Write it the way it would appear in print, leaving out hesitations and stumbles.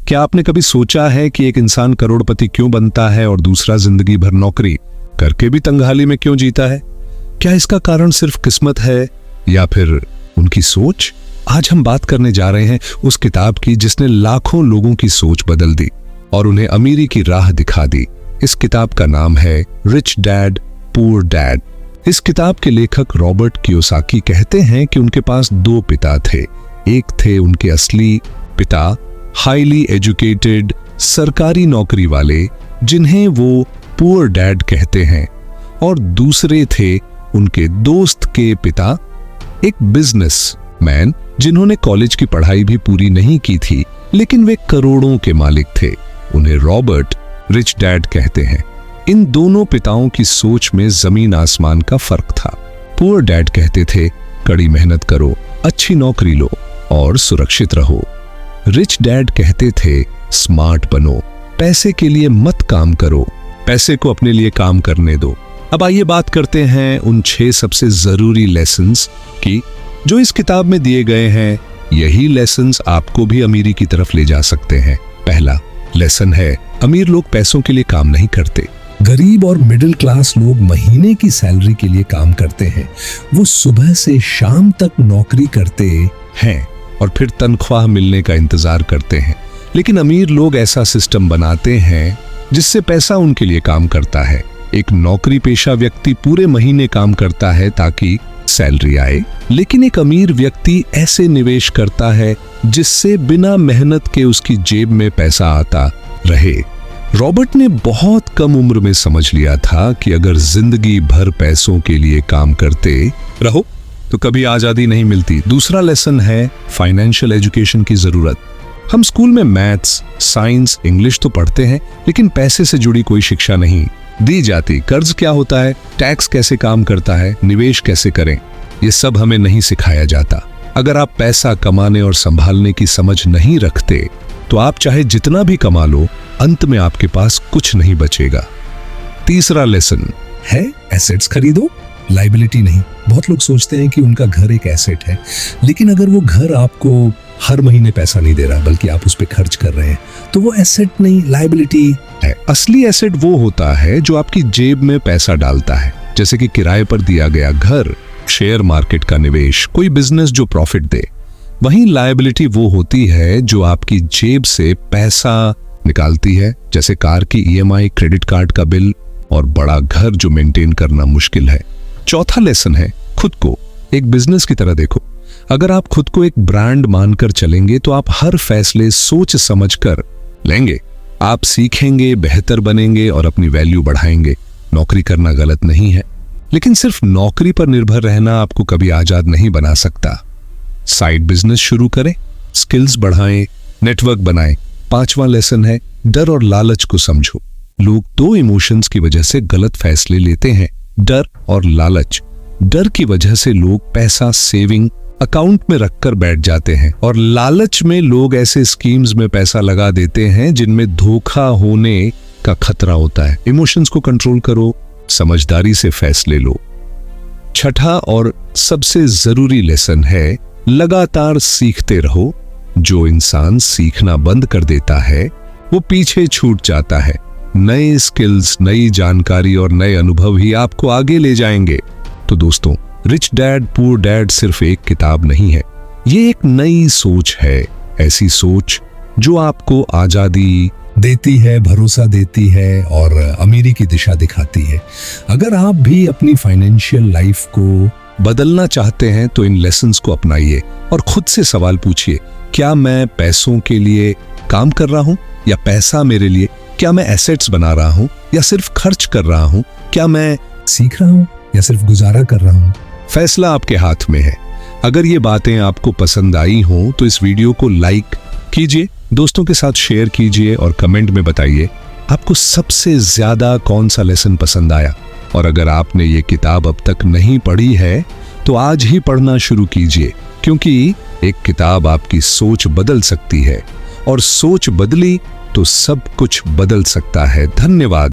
क्या आपने कभी सोचा है कि एक इंसान करोड़पति क्यों बनता है और दूसरा जिंदगी भर नौकरी करके भी तंगहाली में क्यों जीता है? क्या इसका कारण सिर्फ किस्मत है या फिर उनकी सोच? आज हम बात करने जा रहे हैं उस किताब की जिसने लाखों लोगों की सोच बदल दी और उन्हें अमीरी की राह दिखा दी। इस किताब का नाम है रिच डैड पुअर डैड। इस किताब के लेखक रॉबर्ट कियोसाकी कहते हैं कि उनके पास दो पिता थे। एक थे उनके असली पिता, हाईली एजुकेटेड सरकारी नौकरी वाले जिन्हें वो पुअर डैड कहते हैं, और दूसरे थे उनके दोस्त के पिता, एक बिजनेस मैन जिन्होंने कॉलेज की पढ़ाई भी पूरी नहीं की थी, लेकिन वे करोड़ों के मालिक थे। उन्हें रॉबर्ट रिच डैड कहते हैं। इन दोनों पिताओं की सोच में जमीन आसमान का फर्क था। पुअर डैड कहते थे कड़ी मेहनत करो, अच्छी नौकरी लो और सुरक्षित रहो। रिच डैड कहते थे स्मार्ट बनो, पैसे के लिए मत काम करो, पैसे को अपने लिए काम करने दो। अब आइए बात करते हैं उन 6 सबसे जरूरी लेसन्स की जो इस किताब में दिए गए हैं। यही लेसन्स आपको भी अमीरी की तरफ ले जा सकते हैं। पहला लेसन है, अमीर लोग पैसों के लिए काम नहीं करते। गरीब और मिडिल क्लास लोग महीने की सैलरी के लिए काम करते हैं। वो सुबह से शाम तक नौकरी करते हैं और फिर तनख्वाह मिलने का इंतजार करते हैं। लेकिन अमीर लोग ऐसा सिस्टम बनाते हैं जिससे पैसा उनके लिए काम करता है। एक नौकरी पेशा व्यक्ति पूरे महीने काम करता है ताकि सैलरी आए, लेकिन एक अमीर व्यक्ति ऐसे निवेश करता है जिससे बिना मेहनत के उसकी जेब में पैसा आता रहे। रॉबर्ट ने बहुत कम उम्र में समझ लिया था कि अगर जिंदगी भर पैसों के लिए काम करते रहो तो कभी आजादी नहीं मिलती। दूसरा लेसन है फाइनेंशियल एजुकेशन की जरूरत। हम स्कूल में मैथ्स, साइंस, इंग्लिश तो पढ़ते हैं, लेकिन पैसे से जुड़ी कोई शिक्षा नहीं दी जाती। कर्ज क्या होता है, टैक्स कैसे काम करता है, निवेश कैसे करें, ये सब हमें नहीं सिखाया जाता। अगर आप पैसा कमाने और संभालने की समझ नहीं रखते तो आप चाहे जितना भी कमा लो, अंत में आपके पास कुछ नहीं बचेगा। तीसरा लेसन है एसेट्स खरीदो, लाइबिलिटी नहीं। बहुत लोग सोचते हैं कि उनका घर एक एसेट है, लेकिन अगर वो घर आपको हर महीने पैसा नहीं दे रहा बल्कि आप उस पर खर्च कर रहे हैं तो वो एसेट नहीं, लाइबिलिटी है। असली एसेट वो होता है जो आपकी जेब में पैसा डालता है, जैसे कि किराए पर दिया गया घर, शेयर मार्केट का निवेश, कोई बिजनेस जो प्रॉफिट दे। वहीं लायबिलिटी वो होती है जो आपकी जेब से पैसा निकालती है, जैसे कार की EMI, क्रेडिट कार्ड का बिल और बड़ा घर जो मेंटेन करना मुश्किल है। चौथा लेसन है खुद को एक बिजनेस की तरह देखो। अगर आप खुद को एक ब्रांड मानकर चलेंगे तो आप हर फैसले सोच समझ कर लेंगे। आप सीखेंगे, बेहतर बनेंगे और अपनी वैल्यू बढ़ाएंगे। नौकरी करना गलत नहीं है, लेकिन सिर्फ नौकरी पर निर्भर रहना आपको कभी आजाद नहीं बना सकता। साइड बिजनेस शुरू करें, स्किल्स बढ़ाएं, नेटवर्क बनाएं। 5वां लेसन है डर और लालच को समझो। लोग 2 इमोशंस की वजह से गलत फैसले लेते हैं, डर और लालच। डर की वजह से लोग पैसा सेविंग अकाउंट में रखकर बैठ जाते हैं और लालच में लोग ऐसे स्कीम्स में पैसा लगा देते हैं जिनमें धोखा होने का खतरा होता है। इमोशंस को कंट्रोल करो, समझदारी से फैसले लो। छठा और सबसे जरूरी लेसन है लगातार सीखते रहो। जो इंसान सीखना बंद कर देता है वो पीछे छूट जाता है। नए स्किल्स, नई जानकारी और नए अनुभव ही आपको आगे ले जाएंगे। तो दोस्तों, रिच डैड पुअर डैड सिर्फ एक किताब नहीं है, ये एक नई सोच है। ऐसी सोच जो आपको आजादी देती है, भरोसा देती है और अमीरी की दिशा दिखाती है। अगर आप भी अपनी फाइनेंशियल लाइफ को बदलना चाहते हैं तो इन लेसन्स को अपनाइए और खुद से सवाल पूछिए, क्या मैं पैसों के लिए काम कर रहा हूं या पैसा मेरे लिए? क्या मैं एसेट्स बना रहा हूं या सिर्फ खर्च कर रहा हूं? क्या मैं सीख रहा हूं या सिर्फ गुजारा कर रहा हूं? फैसला आपके हाथ में है। अगर ये बातें आपको पसंद आई हों तो इस वीडियो को लाइक कीजिए, दोस्तों के साथ शेयर कीजिए और कमेंट में बताइए आपको सबसे ज्यादा कौन सा लेसन पसंद आया। और अगर आपने ये किताब अब तक नहीं पढ़ी है तो आज ही पढ़ना शुरू कीजिए, क्योंकि एक किताब आपकी सोच बदल सकती है और सोच बदली तो सब कुछ बदल सकता है। धन्यवाद।